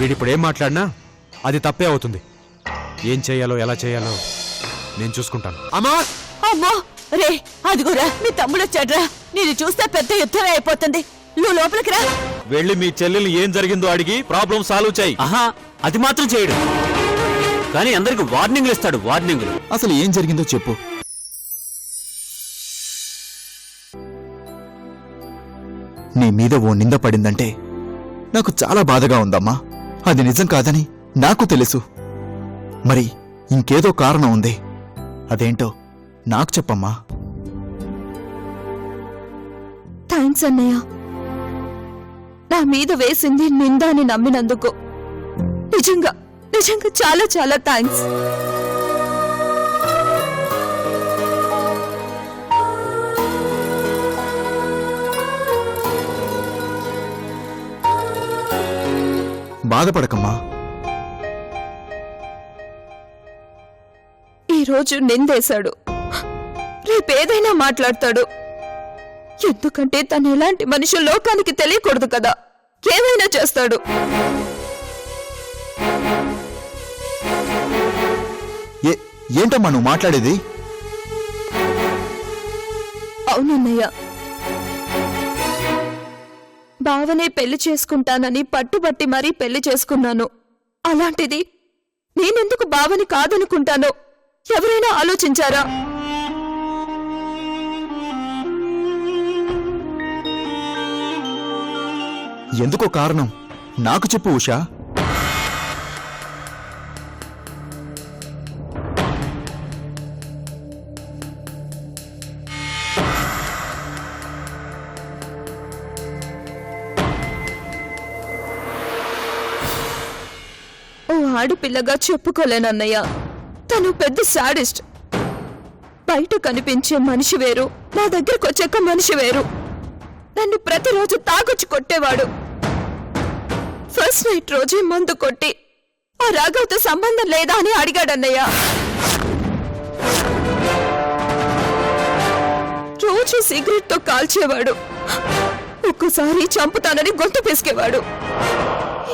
వీడిప్పుడు ఏం మాట్లాడినా అది తప్పే అవుతుంది. ఏం చేయాలో ఎలా చేయాలో నేను చూసుకుంటాను. అమ్మా అమ్మో రే, అదిగోరా మీ తమ్ముడు వచ్చాడ్రా. నేను చూస్తే పెద్ద యుద్ధమే అయిపోతుంది. నువ్వు లోపలికి రా. వెళ్ళి మీ చెల్లెలు ఏం జరిగిందో అడిగి ప్రాబ్లం సాల్వ్ చేయి. ఆహా, అది మాత్రం చేయడు, కానీ అందరికి వార్నింగ్లు ఇస్తాడు. వార్నింగ్లు. అసలు ఏం జరిగిందో చెప్పు. నీ మీద ఓ నింద పడిందంటే నాకు చాలా బాధగా ఉందమ్మా. అది నిజం కాదని నాకు తెలుసు. మరి ఇంకేదో కారణం ఉంది. అదేంటో నాకు చెప్పమ్మా. థ్యాంక్స్ అన్నయ్య, నా మీద వేసింది నింద అని నమ్మినందుకు. నిజంగా నిజంగా చాలా చాలా థ్యాంక్స్. బాధపడకమ్మా. ఈరోజు నిందేశాడు, రేపేదైనా మాట్లాడతాడు. ఎందుకంటే తను ఎలాంటి మనిషి లోకానికి తెలియకూడదు కదా. ఏమైనా చేస్తాడు. ఏంటమ్మా నువ్వు మాట్లాడేది? అవునన్నయ్య, బావనే పెళ్లి చేసుకుంటానని పట్టుబట్టి మరీ పెళ్లి చేసుకున్నాను. అలాంటిది నేనెందుకు బావని కాదనుకుంటానో ఎవరైనా ఆలోచించారా? ఎందుకో కారణం నాకు చెప్పు ఉషా. ఓ ఆడపిల్లగా చెప్పుకోలేనన్నయ్య. తను పెద్ద సాడిస్ట్. బయట కనిపించే మనిషి వేరు, నా దగ్గరకు వచ్చాక మనిషి వేరు. నన్ను ప్రతిరోజు తాగొచ్చి కొట్టేవాడు. ఫస్ట్ నైట్ రోజే మందు కొట్టి ఆ రాఘవ్తో సంబంధం లేదా అని అడిగాడన్నయ్య. రోజు సిగరెట్ తో కాల్చేవాడు. ఒక్కోసారి చంపుతానని గొంతు పిసికేవాడు.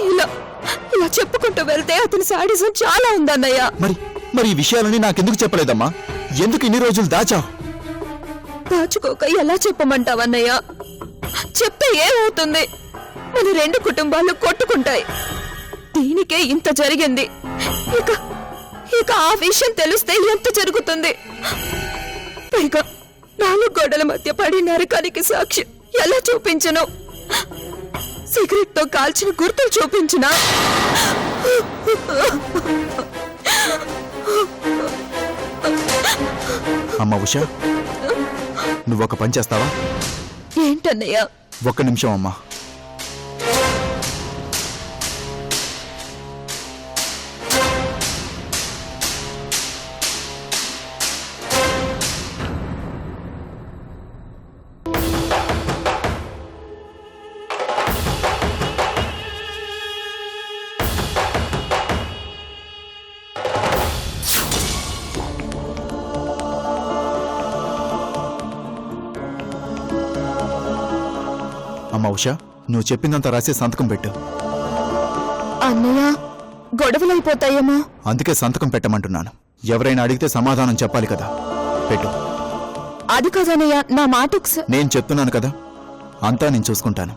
ఇలా ఇలా చెప్పుకుంటూ వెళ్తే అతని సాడిజం చాలా ఉందన్నయ్య. మరి ఈ విషయాలని నాకెందుకు చెప్పలేదమ్మా? ఎందుకు ఇన్ని రోజులు దాచావు? దాచుకోక ఎలా చెప్పమంటావన్నయ్య? చెప్తే ఏమవుతుంది? మన రెండు కుటుంబాలు కొట్టుకుంటాయి. దీనికే ఇంత జరిగింది. ఇక ఆ విషయం తెలిస్తే ఎంత జరుగుతుంది? పైగా 4 గోడల మధ్య పడి నరకానికి సాక్షి ఎలా చూపించను? సిగరెట్ తో కాల్చిన గుర్తులు చూపించినా? అమ్మ ఉషా, నువ్వొక పని చేస్తావా? ఏంటన్నయ్య? 1 నిమిషం అమ్మా. అమ్మా ఉషా, నువ్వు చెప్పిందంతా రాసి సంతకం పెట్టు. అన్నయ్య, గొడవలైపోతాయేమో. అందుకే సంతకం పెట్టమంటున్నాను. ఎవరైనా అడిగితే సమాధానం చెప్పాలి కదా. పెట్టు. అది కాదన్నయ్య, నా మాట ఒకసారి. నేను చెప్తున్నాను కదా, అంతా నేను చూసుకుంటాను.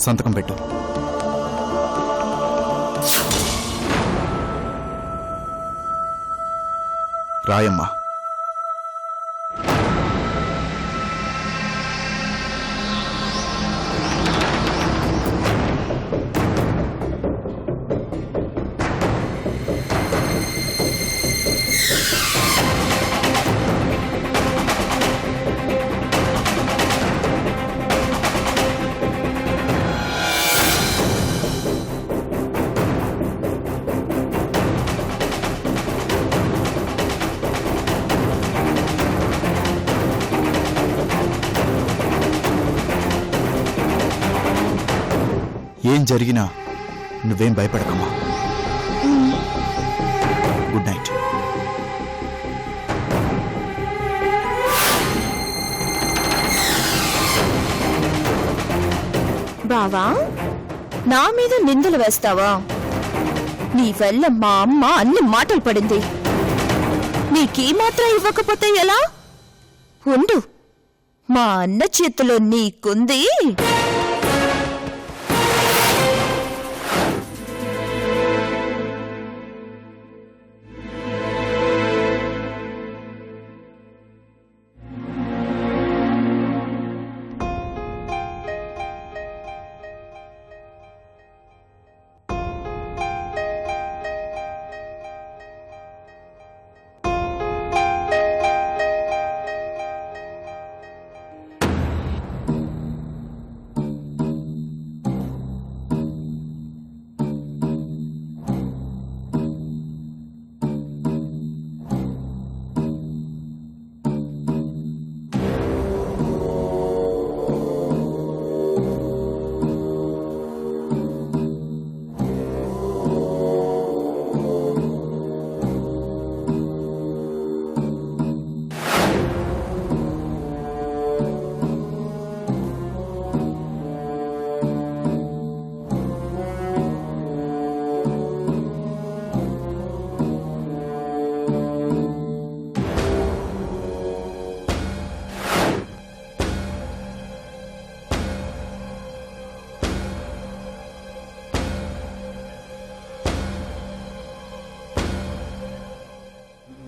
సంతకం పెట్టు. రాయమ్మా. ఏం జరిగినా నువ్వేం భయపడకమ్మా. Good night. బావా, నా మీద నిందలు వేస్తావా? నీ వల్ల మా అమ్మ అన్ని మాటలు పడింది. నీకీ మాత్రం ఇవ్వకపోతే ఎలా? ఉండు, మా అన్న చేతిలో నీకుంది.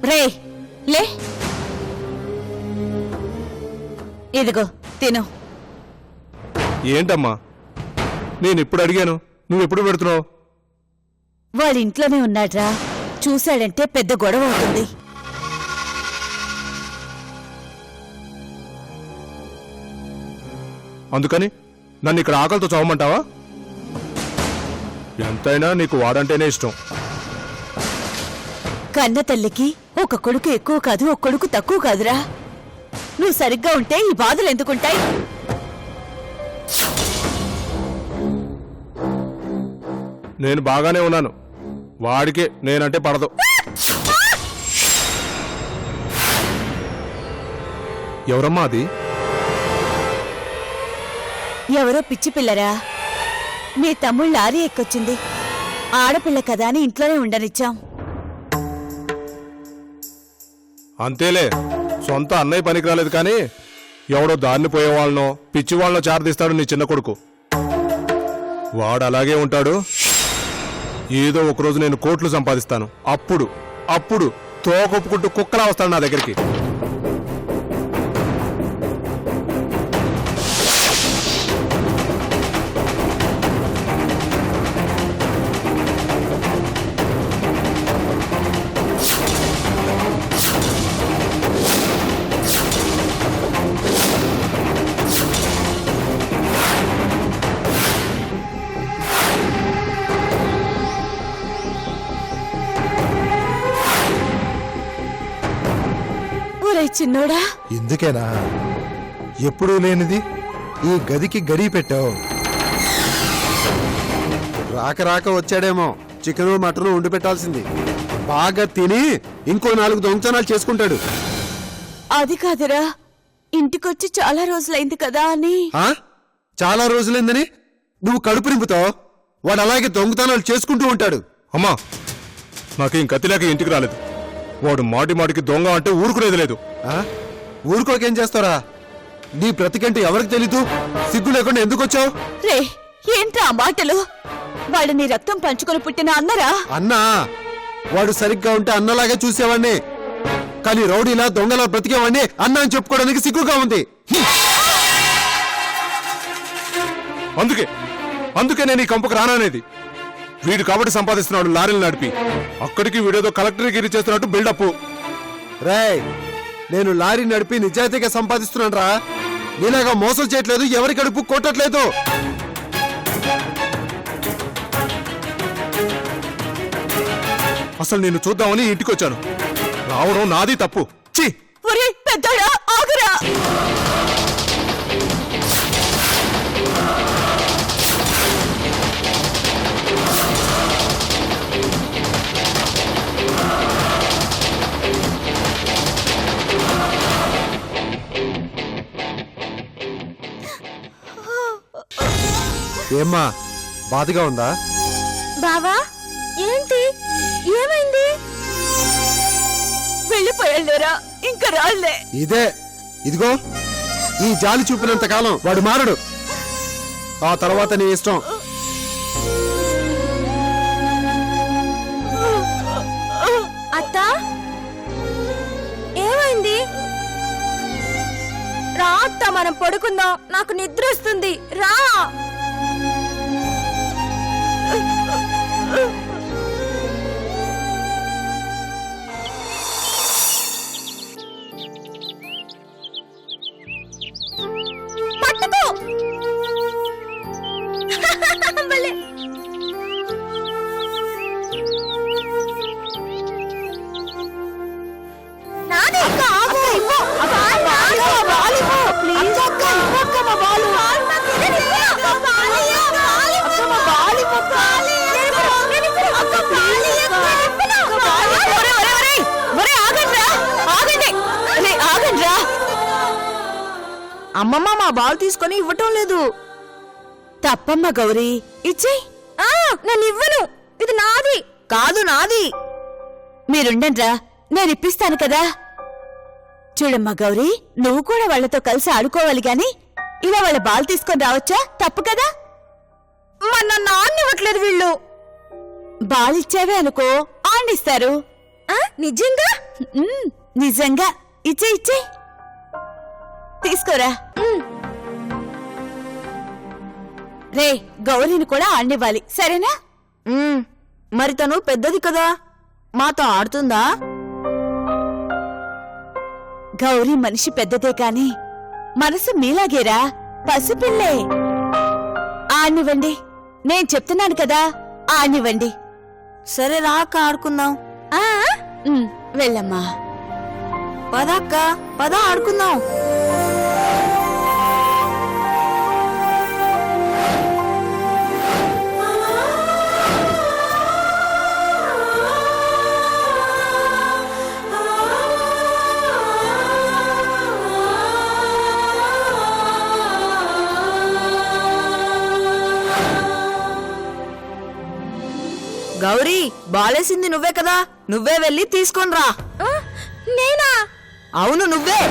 రే లే, ఇదిగో తిను. ఏంటమ్మా, నేను ఇప్పుడు అడిగాను, నువ్వెప్పుడు పెడుతున్నావు? వాళ్ళ ఇంట్లోనే ఉన్నాడ్రా, చూశాడంటే పెద్ద గొడవ అవుతుంది. అందుకని నన్ను ఇక్కడ ఆకలితో చావమంటావా? ఎంతైనా నీకు వాడంటేనే ఇష్టం. కన్న తల్లికి ఒక కొడుకు ఎక్కువ కాదు, ఒక కొడుకు తక్కువ కాదురా. నువ్వు సరిగ్గా ఉంటే ఈ బాధలు ఎందుకుంటాయి? నేను బాగానే ఉన్నాను, వాడికే నేనంటే పడదు. ఎవరమ్మా అది? ఎవరో పిచ్చి పిల్లరా. మీ తమ్ముళ్ళు లారీ ఎక్కొచ్చింది. ఆడపిల్ల కదా అని ఇంట్లోనే ఉండనిచ్చాం. అంతేలే, సొంత అన్నయ్య పనికి రాలేదు కానీ ఎవడో దారిని పోయేవాళ్ళనో పిచ్చి వాళ్ళనో చారదీస్తాడు నీ చిన్న కొడుకు. వాడు అలాగే ఉంటాడు. ఏదో ఒకరోజు నేను కోట్లు సంపాదిస్తాను, అప్పుడు అప్పుడు తోకొప్పుకుంటూ కుక్కలా వస్తాడు నా దగ్గరికి. చిన్నోడా, ఎందుకేనా ఎప్పుడూ లేనిది ఈ గదికి గడి పెట్టావు? రాక రాక వచ్చాడేమో, చికెను మటను వండి పెట్టాల్సింది. బాగా తిని ఇంకో 4 దొంగతనాలు చేసుకుంటాడు. అది కాదురా, ఇంటికొచ్చి చాలా రోజులైంది కదా అని. ఆ? చాలా రోజులైందని నువ్వు కడుపు నింపుతావు, వాడు అలాగే దొంగతనాలు చేసుకుంటూ ఉంటాడు. అమ్మా, నాకేం గతిలేక ఇంటికి రాలేదు. వాడు మాటి మాటికి దొంగ అంటే ఊరుకునేది లేదు. ఆ? ఊరుకోకేం చేస్తారా? నీ బ్రతికంటే ఎవరికి తెలీదు? సిగ్గు లేకుండా ఎందుకు వచ్చావు? రే, ఏంట్రా ఆ మాటలు? వాడు నీ రక్తం పంచుకొని పుట్టిన అన్నరా? అన్నా, వాడు సరిగ్గా ఉంటే అన్నలాగే చూసేవాడిని, కానీ రౌడీలా దొంగలా బ్రతికేవాడిని అన్న అని చెప్పుకోవడానికి సిగ్గుగా ఉంది. అందుకే నేను ఈ కంపకు రాననేది. వీడు కాబట్టి సంపాదిస్తున్నాడు లారీలు నడిపి, అక్కడికి వీడేదో కలెక్టర్ గిరి చేస్తున్నట్టు బిల్డప్. రేయ్, నేను లారీ నడిపి నిజాయితీగా సంపాదిస్తున్నాను రా. నీలాగా మోసం చేయట్లేదు, ఎవరి కడుపు కొట్టట్లేదు. అసలు నేను చూద్దామని ఇంటికి వచ్చాను, రావడం నాది తప్పు. ఛీ, పెద్దోడా ఆగురా. ఏమ్మా, బాధగా ఉందా? బావా, ఏంటి ఏమైంది? వెళ్ళిపోయాళ్ళేరా, ఇంకా రాళ్లే. ఇదే ఇదిగో ఈ జాలి చూపినంత కాలం వాడు మారడు. ఆ తర్వాత నీ ఇష్టం. అత్త ఏమైంది? రా అత్త, మనం పడుకుందాం. నాకు నిద్ర వస్తుంది. రా. పట్టుకో. భలే. నాది అక్క, ఆగు. బాల్ నాది. బాల్ ఇవ్వు. ప్లీజ్ అక్క, ఇవ్వు అక్క మా బాల్. బాల్ నాకు ఇవ్వు. అక్క బాల్ ఇవ్వు. బాల్ ఇవ్వు. అక్క మా బాల్ ఇవ్వు. బాల్ ఇవ్వు. అక్క బాల్ ఇవ్వు. బాల్ ఇవ్వు. ఒరే ఒరే ఒరే ఒరే, ఆగండిరా, ఆగండి. రే ఆగండిరా. అమ్మమ్మ మా బాల్ తీసుకొని ఇవ్వటం లేదు. తప్పమ్మ గౌరీ, ఇచ్చేయ్. నేను ఇవ్వను, ఇది నాది. కాదు నాది. మీరుండండ్రా, నేను ఇప్పిస్తాను కదా. చూడమ్మా గౌరీ, నువ్వు కూడా వాళ్లతో కలిసి ఆడుకోవాలి గాని ఇలా వాళ్ళ బాల్ తీసుకొని రావచ్చా? తప్పు కదా. నన్ను ఆడనివ్వట్లేదు వీళ్ళు. బాల్ ఇచ్చావే అనుకో, ఆడిస్తారు. నిజంగా? నిజంగా. ఇచ్చే ఇచ్చే, తీసుకోరా. రే, గౌరీని కూడా ఆడివ్వాలి, సరేనా? మరి తను పెద్దది కదా, మాతో ఆడుతుందా? గౌరీ మనిషి పెద్దదే కాని మనసు మీలాగేరా, పసిపిల్లే. ఆడినివ్వండి, నేను చెప్తున్నాను కదా, ఆడినివ్వండి. సరే రాక ఆడుకుందాం. వెళ్ళమ్మా. పదక్క, పద ఆడుకుందాం. గౌరీ, బాలేసింది నువ్వే కదా, నువ్వే వెళ్ళి తీసుకొని రా. నేనా? అవును నువ్వే.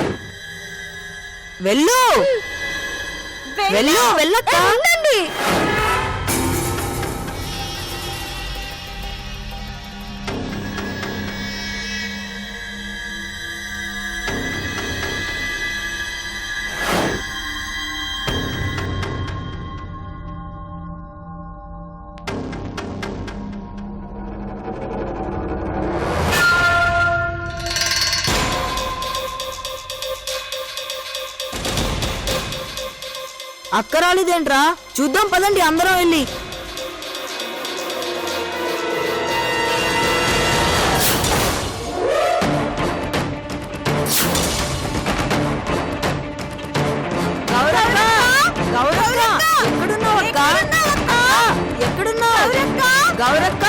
వెళ్ళు వెళ్ళు, వెళ్ళక్క. అక్క రాలేదేంట్రా? చూద్దాం పదండి అందరం వెళ్ళి. ఎక్కడున్నావు అక్క? ఎక్కడున్నావు గౌరక్క?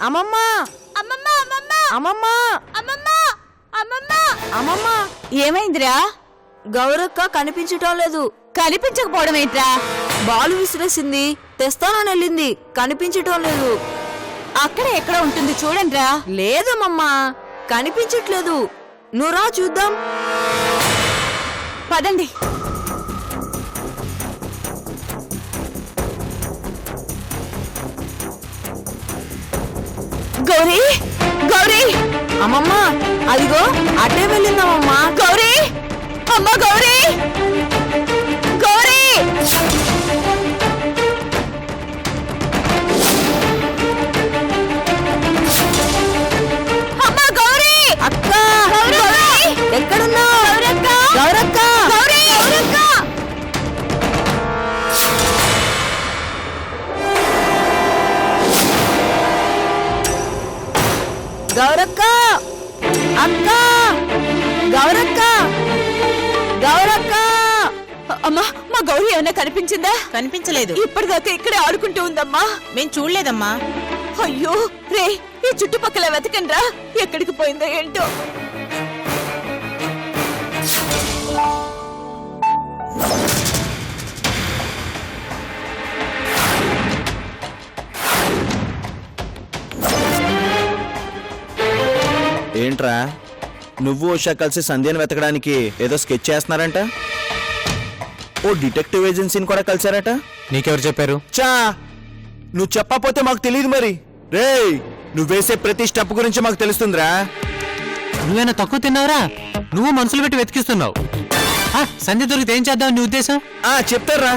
అమ్మమ్మ, అమ్మమ్మ, అమ్మమ్మ, అమ్మమ్మ, అమ్మమ్మ, అమ్మమ్మ. ఏమైందిరా? గౌరక్క కనిపించటం లేదు. కనిపించకపోవడం ఏంట్రా? బాలు విసిరేసింది, తెస్తానని వెళ్ళింది, కనిపించటం లేదు. అక్కడ ఎక్కడ ఉంటుంది చూడండిరా. లేదమ్మమ్మా, కనిపించట్లేదు. నువ్వు రా చూద్దాం. పదండి. గౌరీ, గౌరీ, అమ్మమ్మ, అదిగో అటే వెళ్ళిందమ్మమ్మా. గౌరీ, అమ్మ గౌరీ, గౌరీ. అమ్మ గౌరీ, అక్క గౌరీ, ఎక్కడున్నావు? గౌరక్క, గౌరక్క, గౌరీ, గౌరక్క. గౌరక్క, అక్క, గౌరక్క, గౌరక్క. అమ్మా, మా గౌరీ ఏమైనా కనిపించిందా? కనిపించలేదు. ఇప్పటిదాకా ఇక్కడే ఆడుకుంటూ ఉందమ్మా. మేం చూడలేదమ్మా. అయ్యో రే, ఈ చుట్టుపక్కల వెతకండి రా, ఎక్కడికి పోయిందో ఏంటో. ఏంట్రా నువ్వు ఉషా కలిసి సంధ్యను వెతకడానికి ఏదో స్కెచ్ చేస్తున్నారంట? ఓ డిటెక్టివ్ ఏజెన్సీని కూడా కలిసారట? నీకెవరు చెప్పారు? చా నువ్వు చెప్పకపోతే మాకు తెలియదు మరి. రేయ్ నువ్వు వేసే ప్రతి స్టెప్ గురించి మాకు తెలుస్తుందిరా. నువ్వేనా తక్కువ తిన్నావురా? నువ్వు మనసులు పెట్టి వెతికిస్తున్నావు. సంధ్య దొరికితే ఏం చేద్దాం నీ ఉద్దేశం? చెప్తారా?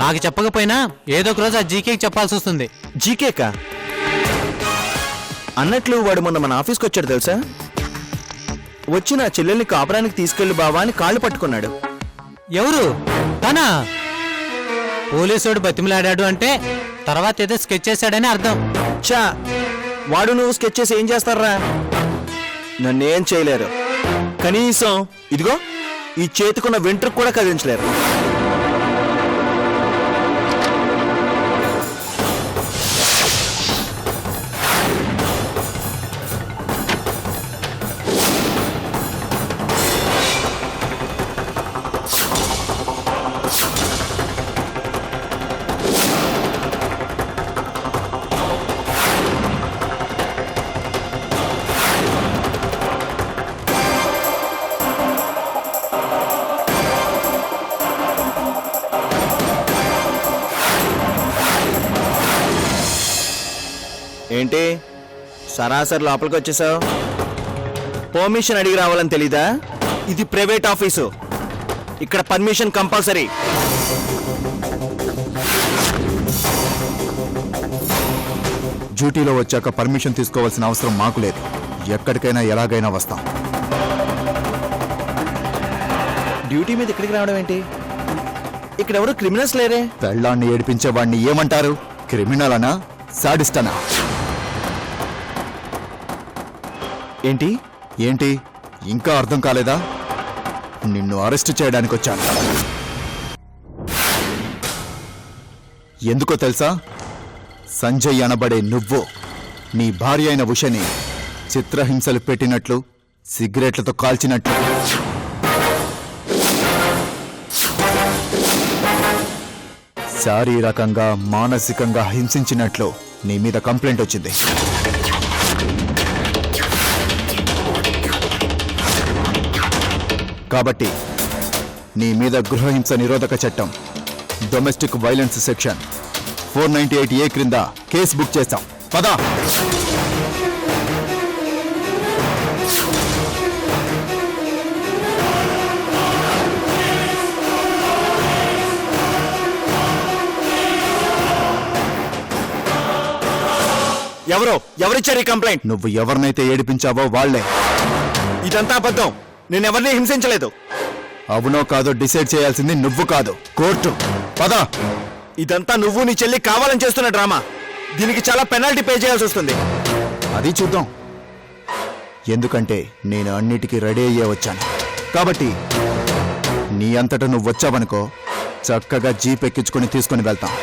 నాకు చెప్పకపోయినా ఏదో ఒక రోజు ఆ జీకేకి చెప్పాల్సి వస్తుంది. జీకేకా? అన్నట్లు వాడు మొన్న మన ఆఫీస్కి వచ్చాడు తెలుసా? వచ్చి నా చెల్లెల్ని కాపురానికి తీసుకెళ్లి బావా అని కాళ్ళు పట్టుకున్నాడు. ఎవరు? తనా? పోలీసుడు బతిమలాడాడు అంటే తర్వాత ఏదో స్కెచ్ చేశాడని అర్థం. చా వాడు నువ్వు స్కెచ్ చేసి ఏం చేస్తారా? నన్నేం చేయలేరు. కనీసం ఇదిగో ఈ చేతికున్న వెంట్రుకు కూడా కదిలించలేరు. ఏంటి సరాసరి లోపలికి వచ్చేసావు? పర్మిషన్ అడిగి రావాలని తెలీదా? ఇది ప్రైవేట్ ఆఫీసు, ఇక్కడ పర్మిషన్ కంపల్సరీ. డ్యూటీలో వచ్చాక పర్మిషన్ తీసుకోవాల్సిన అవసరం మాకు లేదు. ఎక్కడికైనా ఎలాగైనా వస్తాం. డ్యూటీ మీద ఇక్కడికి రావడం ఏంటి? ఇక్కడ ఎవరు క్రిమినల్స్ లేరే. పెళ్ళాన్ని ఏడిపించేవాడిని ఏమంటారు? క్రిమినల్ అనా, సాడిస్టనా? ఏంటి ఏంటి ఇంకా అర్థం కాలేదా? నిన్ను అరెస్ట్ చేయడానికి వచ్చాను. ఎందుకో తెలుసా? సంజయ్ అనబడే నువ్వు నీ భార్య అయిన ఉషని చిత్రహింసలు పెట్టినట్లు, సిగరెట్లతో కాల్చినట్లు, శారీరకంగా మానసికంగా హింసించినట్లు నీ మీద కంప్లైంట్ వచ్చింది. కాబట్టి నీ మీద గృహహింస నిరోధక చట్టం, డొమెస్టిక్ వైలెన్స్ సెక్షన్ 498A క్రింద కేసు బుక్ చేస్తాం. పదా. ఎవరిచ్చారు ఈ కంప్లైంట్? నువ్వు ఎవరినైతే ఏడిపించావో వాళ్లే. ఇదంతా అబద్ధం. నేనెవరిని హింసించలేదు. అవునో కాదో డిసైడ్ చేయాల్సింది నువ్వు కాదు, కోర్టు. పదా. ఇదంతా నువ్వు నీ చెల్లి కావాలని చేస్తున్న డ్రామా. దీనికి చాలా పెనాల్టీ పే చేయాల్సి వస్తుంది. అది చూద్దాం. ఎందుకంటే నేను అన్నిటికీ రెడీ అయ్యే వచ్చాను. కాబట్టి నీ అంతటా నువ్వు వచ్చావనుకో, చక్కగా జీప్ ఎక్కించుకుని తీసుకుని వెళ్తాం.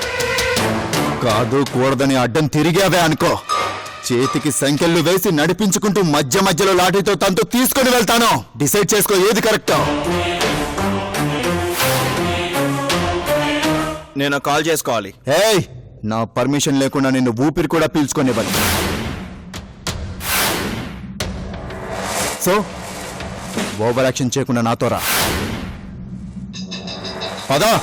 కాదు కూడదని అడ్డం తిరిగావే అనుకో, చేతికి సంఖ్యలు వేసి నడిపించుకుంటూ మధ్య మధ్యలో లాఠీతో తనతో తీసుకుని వెళ్తాను. డిసైడ్ చేసుకో ఏది కరెక్టో. నేను కాల్ చేసుకోవాలి. ఏయ్, నా పర్మిషన్ లేకుండా నిన్ను ఊపిరి కూడా పీల్చుకునేవాడు. సో ఓవర్ యాక్షన్ చేయకుండా నాతో రా. పదా.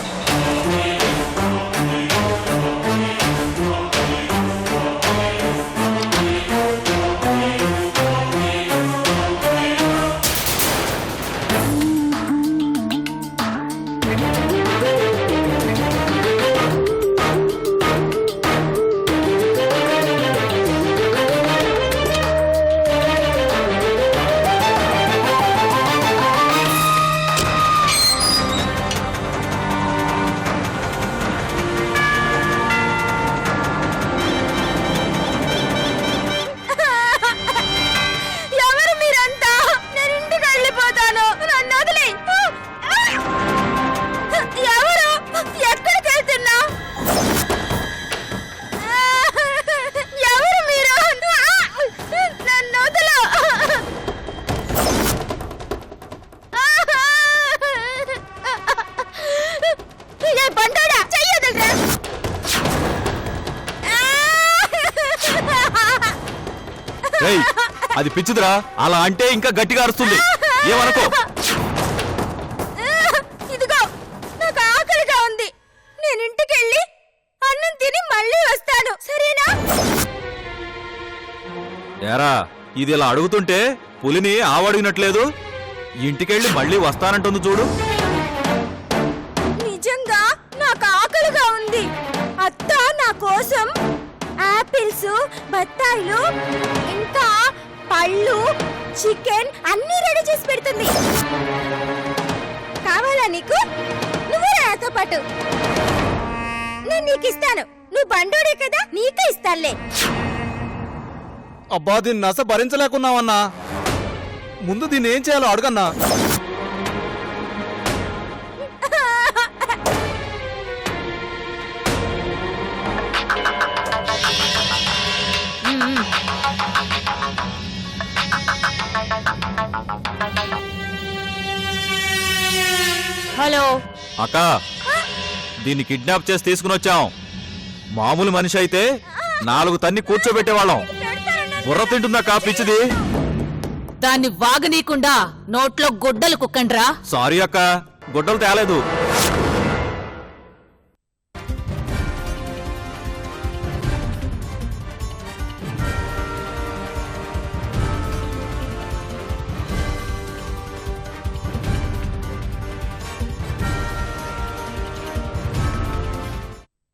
అది పిచ్చిదిరా, అలా అంటే ఇంకా గట్టిగా అరుస్తుంది. ఏమనుకో. ఇదిగో నాకు ఆకలిగా ఉంది, నేను ఇంటికెళ్ళి అన్నం తిని మళ్ళీ వస్తాను, సరేనా? ఏరా, ఇది ఇలా అడుగుతుంటే పులిని ఆవడిగినట్లేదు. ఇంటికెళ్ళి మళ్ళీ వస్తానంటుంది చూడు. నిజంగా నాకు ఆకలిగా ఉంది. అత్త నా కోసం ఆపిల్స్, బత్తాయిలు, ఇంకా పళ్ళు, చికెన్ అన్నీ రెడీ చేసి పెడుతుంది. కావాలా నీకు? నువ్వు నాతో పాటు. నేను నీకు ఇస్తాను, నువ్వు బండోడే కదా, నీకే ఇస్తానులే. అబ్బా, దీన్ని నస భరించలేకున్నావన్నా. ముందు దీన్ని ఏం చేయాలో అడగన్నా. హలో అక్క, దీన్ని కిడ్నాప్ చేసి తీసుకుని వచ్చాం. మామూలు మనిషి అయితే 4 తన్ని కూర్చోబెట్టేవాళ్ళం. బుర్ర తింటుందక్క పిచ్చిది. దాన్ని వాగనీకుండా నోట్లో గొడ్డలు కుక్కండ్రా. సారీ అక్క, గుడ్డలు తేలేదు.